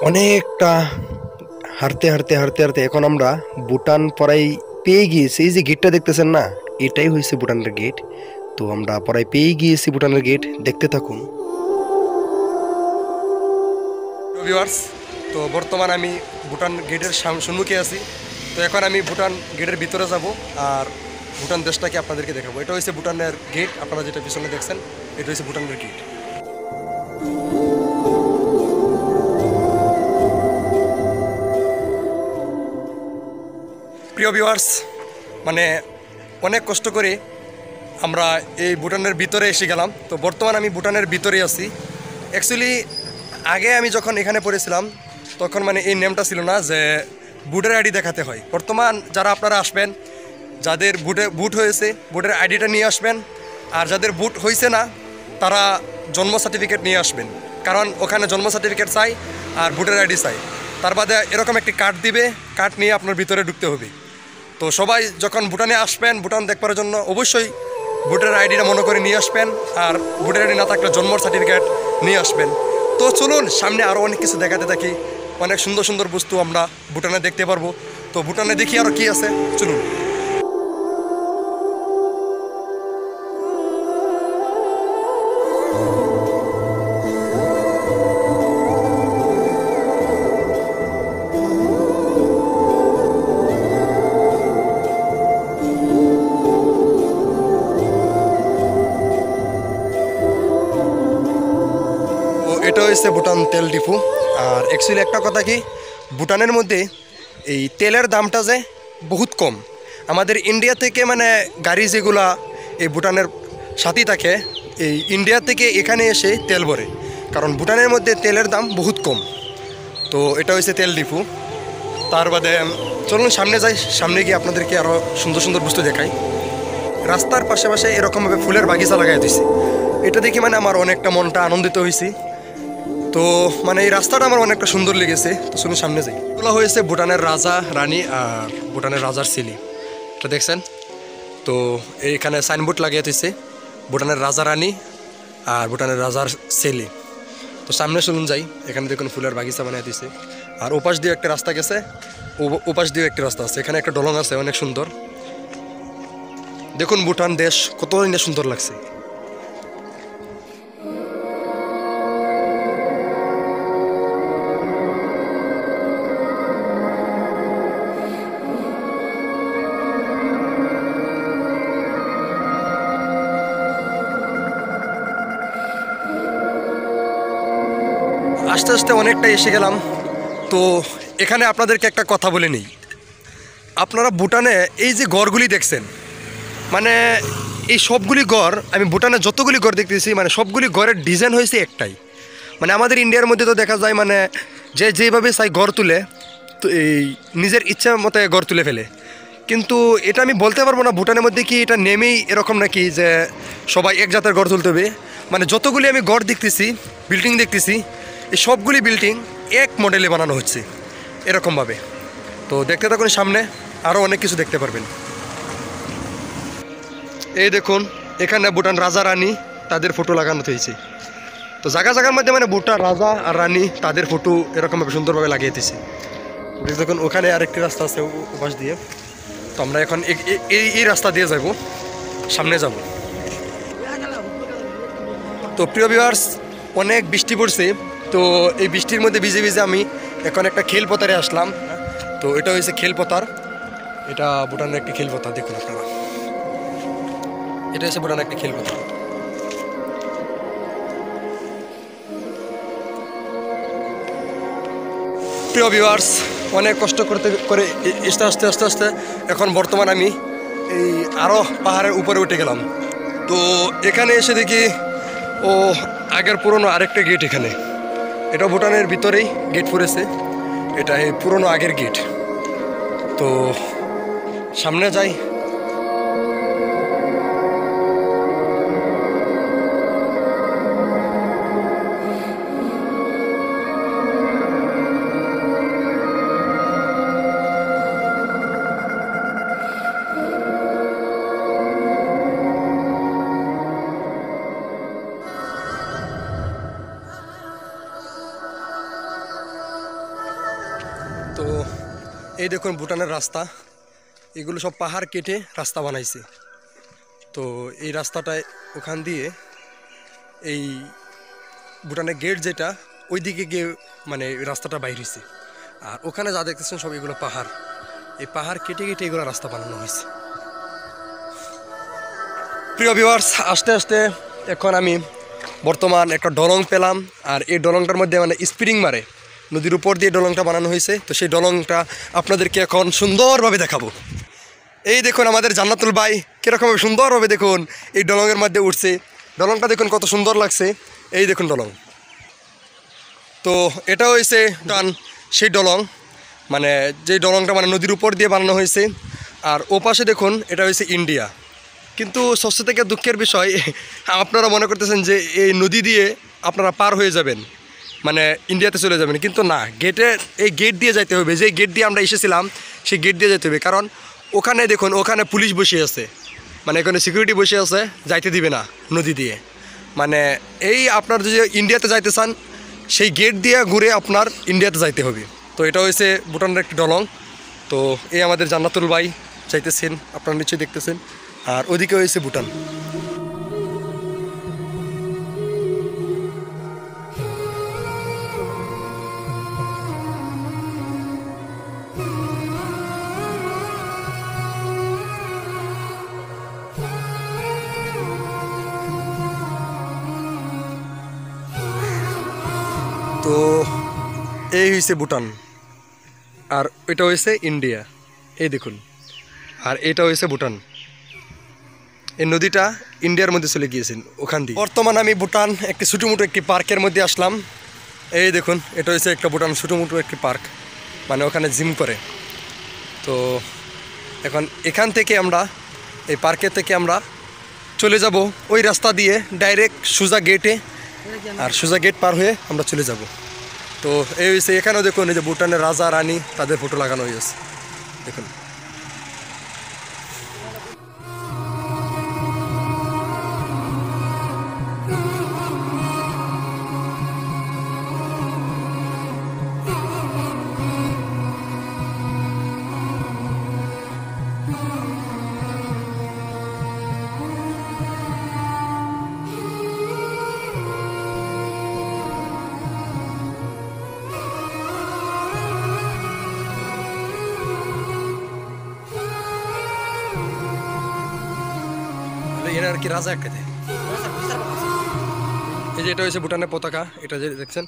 অনেকটা হাঁটতে হাঁটতে হাঁটতে হাঁটতে এখন আমরা ভুটান পড়াই পেয়ে গিয়েছি। এই যে গেটটা দেখতেছেন না, এটাই হয়েছে ভুটানের গেট। তো আমরা পড়াই পেয়ে গিয়েছি ভুটানের গেট, দেখতে থাকুন ভিউয়ার্স। তো বর্তমান আমি ভুটান গেটের সম্মুখে আছি। তো এখন আমি ভুটান গেটের ভিতরে যাব আর ভুটান দেশটাকে আপনাদেরকে দেখাবো। এটা হচ্ছে ভুটানের গেট, আপনারা যেটা পিছনে দেখছেন এটা হচ্ছে ভুটানের গেট। প্রিয় ভিউয়ার্স, মানে অনেক কষ্ট করে আমরা এই ভুটানের ভিতরে এসে গেলাম। তো বর্তমান আমি ভুটানের ভিতরে আছি। অ্যাকচুয়ালি আগে আমি যখন এখানে পড়েছিলাম তখন মানে এই নেমটা ছিল না যে ভোটার আইডি দেখাতে হয়। বর্তমান যারা আপনারা আসবেন, যাদের বুট হয়েছে ভোটার আইডিটা নিয়ে আসবেন, আর যাদের বুট হয়েছে না তারা জন্ম সার্টিফিকেট নিয়ে আসবেন, কারণ ওখানে জন্ম সার্টিফিকেট চাই আর ভোটার আইডি চাই। তার বাদে এরকম একটি কার্ড দিবে, কার্ড নিয়ে আপনার ভিতরে ঢুকতে হবে। তো সবাই যখন ভুটানে আসবেন, ভুটান দেখবার জন্য অবশ্যই ভোটার আইডিটা মনে করে নিয়ে আসবেন, আর ভোটার আইডি না থাকলে জন্ম সার্টিফিকেট নিয়ে আসবেন। তো চলুন সামনে আরও অনেক কিছু দেখাতে থাকি, অনেক সুন্দর সুন্দর বস্তু আমরা ভুটানে দেখতে পারবো। তো ভুটানে দেখি আরও কী আছে, চলুন। এটা হচ্ছে ভুটান তেল ডিপু। আর অ্যাকচুয়ালি একটা কথা কি, ভুটানের মধ্যে এই তেলের দামটা যে বহুত কম। আমাদের ইন্ডিয়া থেকে মানে গাড়ি যেগুলা এই ভুটানের সাথেই থাকে, এই ইন্ডিয়া থেকে এখানে এসে তেল ভরে, কারণ ভুটানের মধ্যে তেলের দাম বহুত কম। তো এটা হচ্ছে তেল ডিপু। তার বাদে চলুন সামনে যাই, সামনে গিয়ে আপনাদেরকে আরও সুন্দর সুন্দর বস্তু দেখাই। রাস্তার পাশে এরকমভাবে ফুলের বাগিচা লাগাই দিয়েছি, এটা দেখে মানে আমার অনেকটা মনটা আনন্দিত হয়েছি। তো মানে এই রাস্তাটা আমার অনেকটা সুন্দর লেগেছে। তো শুনুন সামনে যাই। এগুলো হয়েছে ভুটানের রাজা রানী আর ভুটানের রাজার ছেলে, এটা দেখছেন। তো এইখানে সাইনবোর্ড লাগিয়ে দিয়েছে ভুটানের রাজা রানী আর ভুটানের রাজার ছেলে। তো সামনে শুনুন যাই, এখানে দেখুন ফুলের বাগিচা বানিয়ে দিয়েছে। আর ওপাশ দিয়ে একটা রাস্তা গেছে, ওপাশ দিয়ে একটা রাস্তা আছে, এখানে একটা দলং আছে অনেক সুন্দর। দেখুন ভুটান দেশ কত সুন্দর লাগছে। আস্তে আস্তে অনেকটা এসে গেলাম। তো এখানে আপনাদেরকে একটা কথা বলে নিই, আপনারা ভুটানে এই যে গড়গুলি দেখছেন, মানে এই সবগুলি গড়, আমি ভুটানে যতগুলি গড় দেখতেছি মানে সবগুলি গড়ের ডিজাইন হয়েছে একটাই। মানে আমাদের ইন্ডিয়ার মধ্যে তো দেখা যায় মানে যে যেভাবে চাই গড় তুলে, তো এই নিজের ইচ্ছা মতো গড় তুলে ফেলে। কিন্তু এটা আমি বলতে পারবো না ভুটানের মধ্যে কি এটা নেমেই এরকম নাকি যে সবাই এক জাতের গড় তুলতে হবে। মানে যতগুলি আমি গড় দেখতেছি, বিল্ডিং দেখতেছি, এই সবগুলি বিল্ডিং এক মডেলে বানানো হচ্ছে এরকমভাবে। তো দেখতে থাকুন, সামনে আরও অনেক কিছু দেখতে পারবেন। এই দেখুন এখানে ভুটান রাজা রানী তাদের ফটো লাগানো হয়েছে। তো জায়গা জায়গার মধ্যে মানে ভুটান রাজা আর রানী তাদের ফটো এরকমভাবে সুন্দরভাবে লাগিয়ে দিয়েছে। দেখুন ওখানে আরেকটি রাস্তা আছে ওপাশ দিয়ে। তো আমরা এখন এই রাস্তা দিয়ে যাব, সামনে যাব। তো প্রিয় ভিউয়ার্স, অনেক বৃষ্টি পড়ছে। তো এই বৃষ্টির মধ্যে ভিজে ভিজে আমি এখন একটা খেলপথারে আসলাম। তো এটা হয়েছে খেলপথার, এটা ভুটানের একটি খেলপথার। দেখুন আপনারা, এটা হচ্ছে ভুটানের একটি খেলপথার। প্রিয় ভিউয়ার্স, অনেক কষ্ট করে আস্তে আস্তে এখন বর্তমান আমি এই আরও পাহাড়ের উপরে উঠে গেলাম। তো এখানে এসে দেখি ও আগের পুরনো আরেকটা গেট এখানে, এটা ভুটানের ভিতরেই গেট পড়েছে, এটা এই পুরনো আগের গেট। তো সামনে যাই। তো এই দেখুন ভুটানের রাস্তা, এগুলো সব পাহাড় কেটে রাস্তা বানাইছে। তো এই রাস্তাটায় ওখান দিয়ে এই ভুটানের গেট যেটা ওই দিকে গিয়ে মানে রাস্তাটা বাইরেছে। আর ওখানে যা দেখতেছেন সব এগুলো পাহাড়, এই পাহাড় কেটে কেটে এগুলো রাস্তা বানানো হয়েছে। প্রিয় ভিউয়ার্স, আস্তে আস্তে এখন আমি বর্তমান একটা ডলং পেলাম। আর এই ডলংটার মধ্যে মানে স্প্রিং মারে, নদীর উপর দিয়ে ডলংটা বানানো হয়েছে। তো সেই ডলংটা আপনাদেরকে এখন সুন্দরভাবে দেখাবো। এই দেখুন আমাদের জান্নাতুল ভাই কীরকমভাবে সুন্দরভাবে দেখুন এই ডলংয়ের মধ্যে উঠছে। ডলংটা দেখুন কত সুন্দর লাগছে। এই দেখুন ডলং। তো এটা হয়েছে সেই ডলং, মানে যে ডলংটা মানে নদীর উপর দিয়ে বানানো হয়েছে। আর ও পাশে দেখুন এটা হয়েছে ইন্ডিয়া। কিন্তু সবচেয়ে থেকে দুঃখের বিষয়, আপনারা মনে করতেছেন যে এই নদী দিয়ে আপনারা পার হয়ে যাবেন, মানে ইন্ডিয়াতে চলে যাবেন, কিন্তু না, এই গেট দিয়ে যাইতে হবে। যে গেট দিয়ে আমরা এসেছিলাম সেই গেট দিয়ে যেতে হবে। কারণ ওখানে দেখুন ওখানে পুলিশ বসে আছে, মানে এখানে সিকিউরিটি বসে আছে, যাইতে দিবে না নদী দিয়ে। মানে এই আপনার যদি ইন্ডিয়াতে যাইতে চান সেই গেট দিয়ে ঘুরে আপনার ইন্ডিয়াতে যাইতে হবে। তো এটা হয়েছে ভুটানের একটি ডলং। তো এই আমাদের জান্নাতুল ভাই যাইতেছেন, আপনারা নিশ্চয়ই দেখতেছেন। আর ওদিকে হয়েছে ভুটান। তো এই হয়েছে ভুটান, আর এটা হয়েছে ইন্ডিয়া, এই দেখুন। আর এটা হয়েছে ভুটান। এই নদীটা ইন্ডিয়ার মধ্যে চলে গিয়েছেন ওখান দিয়ে। বর্তমানে আমি ভুটান একটি ছোটোমোটো একটি পার্কের মধ্যে আসলাম। এই দেখুন এটা হচ্ছে একটা ভুটান ছোটোমোটো একটি পার্ক, মানে ওখানে জিম করে। তো এখন এখান থেকে আমরা এই পার্কের থেকে আমরা চলে যাব ওই রাস্তা দিয়ে ডাইরেক্ট সোজা গেটে। আর সোজা গেট পার হয়ে আমরা চলে যাব। তো এই হয়েছে, এখানেও দেখুন এই যে ভুটানের রাজা রানী তাদের ফটো লাগানো হয়েছে, দেখুন। এরা আর কি রাজা একটা দেয়। এই যে এটা হচ্ছে ভুটানের পতাকা, এটা যে দেখছেন,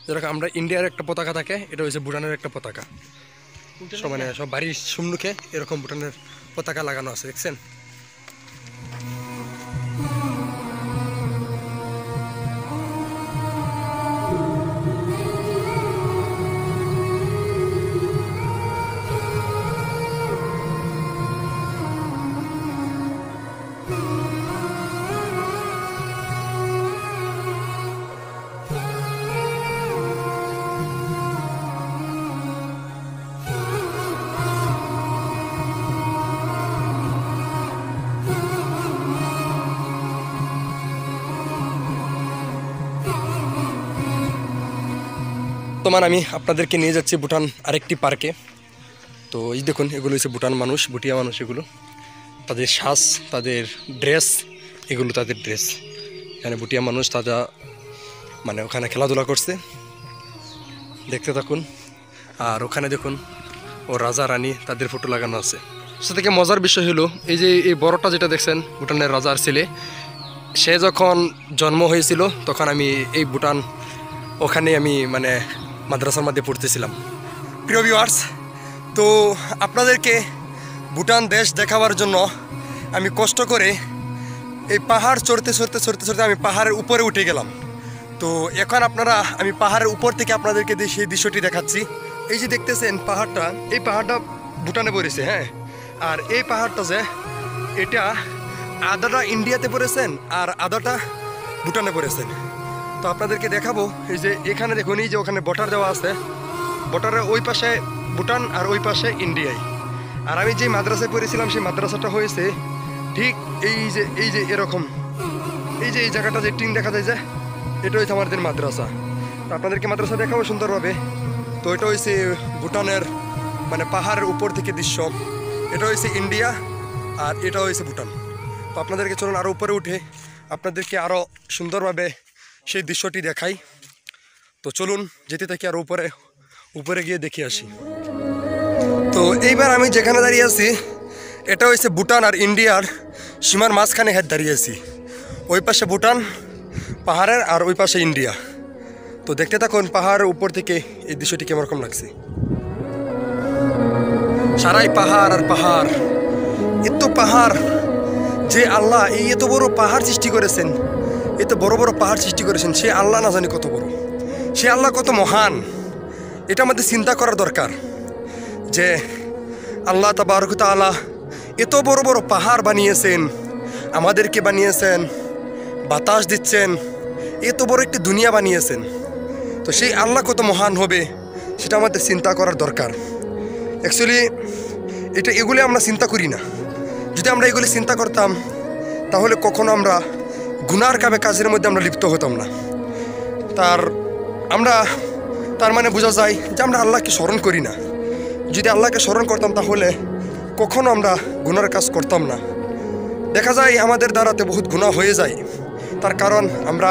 যেরকম আমরা ইন্ডিয়ার একটা পতাকা থাকে, এটা হচ্ছে ভুটানের একটা পতাকা। সব মানে সব বাড়ির সম্মুখে এরকম ভুটানের পতাকা লাগানো আছে, দেখছেন। বর্তমান আমি আপনাদেরকে নিয়ে যাচ্ছি ভুটান আরেকটি পার্কে। তো এই দেখুন এগুলো হচ্ছে ভুটান মানুষ, ভুটিয়া মানুষ, এগুলো তাদের শ্বাস, তাদের ড্রেস, এগুলো তাদের ড্রেস। এখানে ভুটিয়া মানুষ তারা মানে ওখানে খেলাধুলা করছে, দেখতে থাকুন। আর ওখানে দেখুন ও রাজা রানী তাদের ফটো লাগানো আছে। সে থেকে মজার বিষয় হলো এই যে এই বড়টা যেটা দেখছেন ভুটানের রাজার ছেলে, সে যখন জন্ম হয়েছিল তখন আমি এই ভুটান ওখানে আমি মানে মাদ্রাসার মধ্যে পড়তেছিলাম। প্রিয় ভিউয়ার্স, তো আপনাদেরকে ভুটান দেশ দেখাবার জন্য আমি কষ্ট করে এই পাহাড় চড়তে চড়তে চড়তে চড়তে আমি পাহাড়ের উপরে উঠে গেলাম। তো এখন আপনারা আমি পাহাড়ের উপর থেকে আপনাদেরকে সেই দৃশ্যটি দেখাচ্ছি। এই যে দেখতেছেন পাহাড়টা, এই পাহাড়টা ভুটানে পড়েছে, হ্যাঁ। আর এই পাহাড়টা যে এটা আধাটা ইন্ডিয়াতে পড়েছেন আর আধাটা ভুটানে পড়েছেন। তো আপনাদেরকে দেখাবো, এই যে এখানে দেখুন এই যে ওখানে বর্ডার দেওয়া আছে, বর্ডারের ওই পাশে ভুটান আর ওই পাশে ইন্ডিয়ায়। আর আমি যে মাদ্রাসায় পড়েছিলাম সেই মাদ্রাসাটা হয়েছে ঠিক এই যে এরকম, এই যে এই জায়গাটা যে টিন দেখা যায় যে এটা হচ্ছে আমাদের মাদ্রাসা। তো আপনাদেরকে মাদ্রাসা দেখাবো সুন্দরভাবে। তো এটা হয়েছে ভুটানের মানে পাহাড়ের উপর থেকে দৃশ্য। এটা হয়েছে ইন্ডিয়া আর এটা হয়েছে ভুটান। তো আপনাদেরকে চলুন আরও উপরে উঠে আপনাদেরকে আরও সুন্দরভাবে সেই দৃশ্যটি দেখাই। তো চলুন যেতে থাকি আরও উপরে গিয়ে দেখে আসি। তো এইবার আমি যেখানে দাঁড়িয়ে আছি এটা হচ্ছে ভুটান আর ইন্ডিয়ার সীমার মাঝখানে দাঁড়িয়ে আছি। ওই পাশে ভুটান পাহাড়ের আর ওই পাশে ইন্ডিয়া। তো দেখতে থাকুন পাহাড়ের উপর থেকে এই দৃশ্যটি কেমন লাগছে। সারাই পাহাড় আর পাহাড়, এত পাহাড় যে আল্লাহ এই এত বড় পাহাড় সৃষ্টি করেছেন, এত বড় বড় পাহাড় সৃষ্টি করেছেন, সে আল্লাহ না জানি কত বড়, সে আল্লাহ কত মহান। এটা আমাদের চিন্তা করার দরকার যে আল্লাহ তাবারক ওয়া তাআলা এত বড় বড় পাহাড় বানিয়েছেন, আমাদেরকে বানিয়েছেন, বাতাস দিচ্ছেন, এত বড় একটি দুনিয়া বানিয়েছেন। তো সেই আল্লাহ কত মহান হবে সেটা আমাদের চিন্তা করার দরকার। অ্যাকচুয়ালি এগুলি আমরা চিন্তা করি না। যদি আমরা এগুলি চিন্তা করতাম তাহলে কখনো আমরা গুনার কাজের মধ্যে আমরা লিপ্ত হতাম না। তার মানে বোঝা যায় যে আমরা আল্লাহকে স্মরণ করি না। যদি আল্লাহকে স্মরণ করতাম তাহলে কখনো আমরা গুনার কাজ করতাম না। দেখা যায় আমাদের দ্বারাতে বহুত গুনাহ হয়ে যায়, তার কারণ আমরা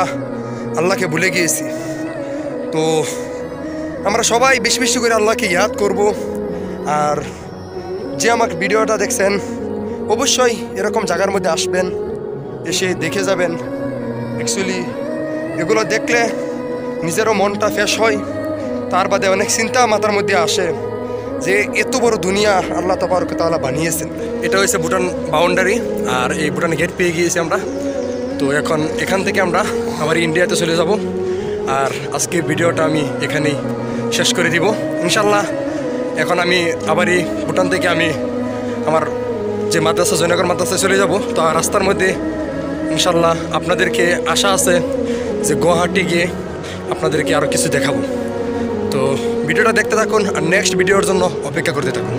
আল্লাহকে ভুলে গিয়েছি। তো আমরা সবাই বেশি বেশি করে আল্লাহকে ইয়াদ করব। আর যে আমার ভিডিওটা দেখছেন অবশ্যই এরকম জায়গার মধ্যে আসবেন, এসে দেখে যাবেন। অ্যাকচুয়ালি এগুলো দেখলে নিজেরও মনটা ফ্রেশ হয়, তার বাদে অনেক চিন্তা মাথার মধ্যে আসে যে এত বড় দুনিয়া আল্লাহ তাবারক ওয়া তাআলা বানিয়েছেন। এটা হচ্ছে ভুটান বাউন্ডারি আর এই ভুটান গেট পেয়ে গিয়েছি আমরা। তো এখন এখান থেকে আমরা আবার ইন্ডিয়াতে চলে যাব। আর আজকে ভিডিওটা আমি এখানেই শেষ করে দিব ইনশাল্লাহ। এখন আমি আবারই ভুটান থেকে আমি আমার যে মাদ্রাসা জয়নগর মাদ্রাসায় চলে যাব। তো রাস্তার মধ্যে ইনশাল্লাহ আপনাদেরকে আশা আছে যে গুয়াহাটি গিয়ে আপনাদেরকে আরও কিছু দেখাবো। তো ভিডিওটা দেখতে থাকুন আর নেক্সট ভিডিওর জন্য অপেক্ষা করতে থাকুন।